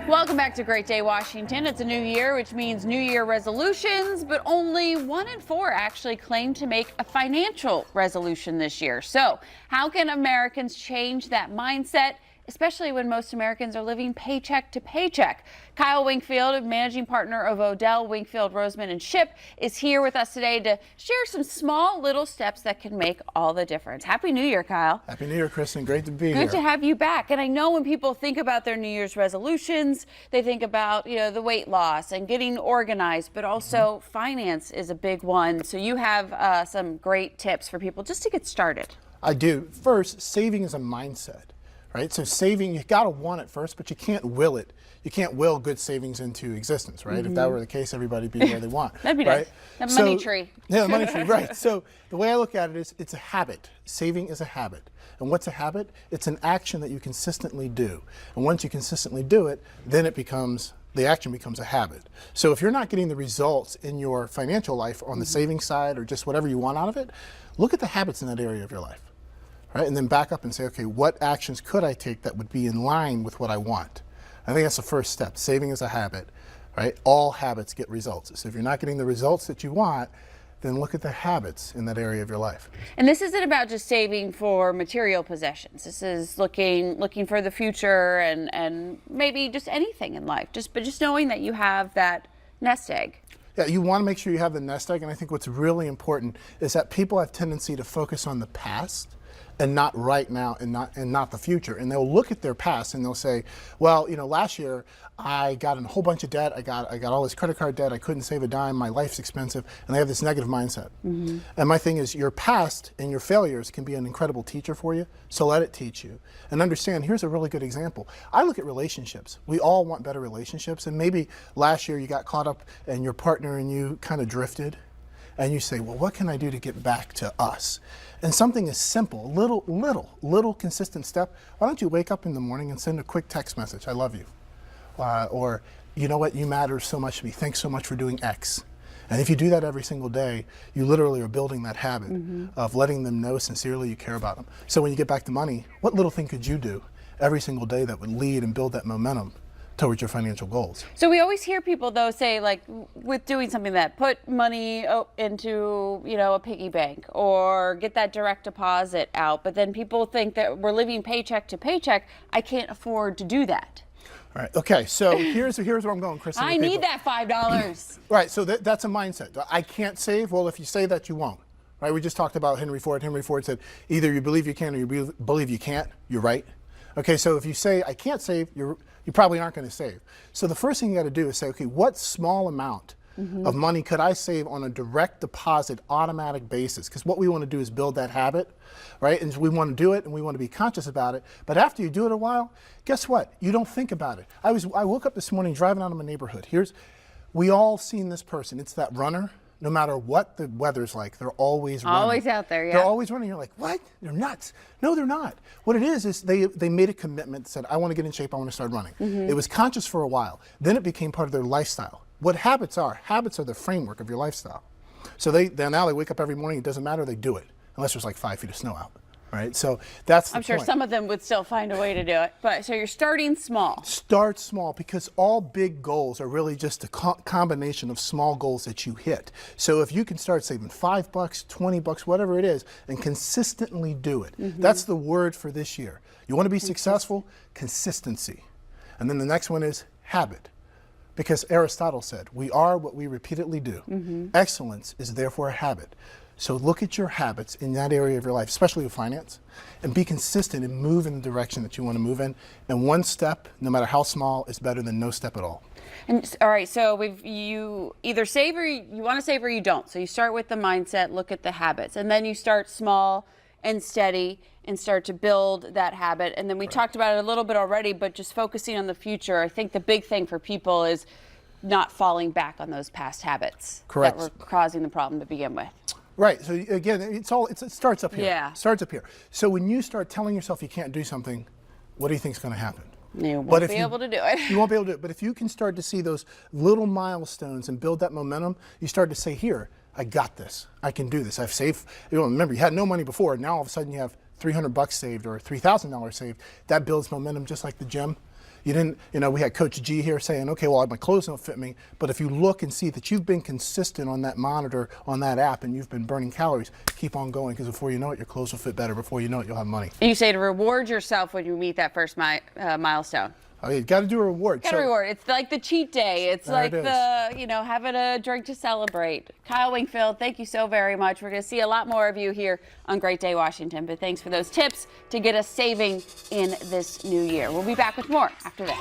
Welcome back to Great Day Washington. It's a new year, which means New Year resolutions, but only 1 in 4 actually claim to make a financial resolution this year. So how can Americans change that mindset, especially when most Americans are living paycheck to paycheck? Kyle Winkfield, managing partner of Odell, Winkfield, Roseman and Ship, is here with us today to share some small little steps that can make all the difference. Happy New Year, Kyle. Happy New Year, Kristen. Great to be here. Good to have you back. And I know when people think about their New Year's resolutions, they think about, the weight loss and getting organized, but also finance is a big one. So you have some great tips for people just to get started. I do. First, saving is a mindset. Right? So saving, you got to want it first, but you can't will it. You can't will good savings into existence, right? If that were the case, everybody'd be where they want. That'd be right? nice. The money tree. Yeah, the money tree, right. So the way I look at it is it's a habit. Saving is a habit. And what's a habit? It's an action that you consistently do. And once you consistently do it, then the action becomes a habit. So if you're not getting the results in your financial life on the saving side or just whatever you want out of it, look at the habits in that area of your life. Right? And then back up and say, okay, what actions could I take that would be in line with what I want? I think that's the first step. Saving is a habit, right? All habits get results. So if you're not getting the results that you want, then look at the habits in that area of your life. And this isn't about just saving for material possessions. This is looking for the future and maybe just anything in life. But just knowing that you have that nest egg. Yeah, you want to make sure you have the nest egg. And I think what's really important is that people have tendency to focus on the past and not right now and not the future. And they'll look at their past and they'll say, well, last year I got in a whole bunch of debt. I got all this credit card debt. I couldn't save a dime. My life's expensive. And they have this negative mindset. And my thing is your past and your failures can be an incredible teacher for you. So let it teach you. And understand, here's a really good example. I look at relationships. We all want better relationships. And maybe last year you got caught up and your partner and you kind of drifted. And you say, well, what can I do to get back to us? And something as simple, little consistent step. Why don't you wake up in the morning and send a quick text message, I love you. Or, you know what, you matter so much to me. Thanks so much for doing X. And if you do that every single day, you literally are building that habit of letting them know sincerely you care about them. So when you get back to money, what little thing could you do every single day that would lead and build that momentum towards your financial goals? So we always hear people though say, like, with doing something that put money into a piggy bank or get that direct deposit out, but then people think that we're living paycheck to paycheck. I can't afford to do that. All right. Okay. So here's where I'm going, Kristen. I need that $5. Right. So that's a mindset. I can't save. Well, if you say that, you won't. Right. We just talked about Henry Ford. Henry Ford said, either you believe you can or you believe you can't. You're right. Okay. So if you say I can't save, you probably aren't going to save. So the first thing you got to do is say, okay, what small amount of money could I save on a direct deposit automatic basis? Because what we want to do is build that habit, right? And we want to do it and we want to be conscious about it. But after you do it a while, guess what? You don't think about it. I woke up this morning driving out of my neighborhood. We all seen this person. It's that runner. No matter what the weather's like, they're always running. Always out there, yeah. They're always running. You're like, what? They're nuts. No, they're not. What it is they made a commitment that said, I want to get in shape, I want to start running. It was conscious for a while. Then it became part of their lifestyle. What habits are the framework of your lifestyle. So now they wake up every morning, it doesn't matter, they do it. Unless there's like 5 feet of snow out. Right? So that's the I'm sure some of them would still find a way to do it. But so you're starting small. Start small, because all big goals are really just a combination of small goals that you hit. So if you can start saving $5, $20, whatever it is, and consistently do it. That's the word for this year. You want to be successful? Consistency. And then the next one is habit. Because Aristotle said, we are what we repeatedly do. Excellence is therefore a habit. So look at your habits in that area of your life, especially with finance, and be consistent and move in the direction that you want to move in. And one step, no matter how small, is better than no step at all. And all right, so you either save or you want to save or you don't. So you start with the mindset, look at the habits, and then you start small and steady and start to build that habit. And then we talked about it a little bit already, but just focusing on the future. I think the big thing for people is not falling back on those past habits that were causing the problem to begin with. Right. So again, it starts up here. Yeah. Starts up here. So when you start telling yourself you can't do something, what do you think is going to happen? You won't be able to do it. You won't be able to do it. But if you can start to see those little milestones and build that momentum, you start to say, here, I got this. I can do this. I've saved. Remember, you had no money before. Now all of a sudden you have $300 saved or $3,000 saved. That builds momentum just like the gym. You didn't, we had Coach G here saying, okay, well, my clothes don't fit me. But if you look and see that you've been consistent on that monitor, on that app, and you've been burning calories, keep on going, because before you know it, your clothes will fit better. Before you know it, you'll have money. You say to reward yourself when you meet that first milestone. Oh, you got to do a reward. Got a reward. It's like the cheat day. It's like having a drink to celebrate. Kyle Winkfield, thank you so very much. We're going to see a lot more of you here on Great Day Washington. But thanks for those tips to get us saving in this new year. We'll be back with more after this.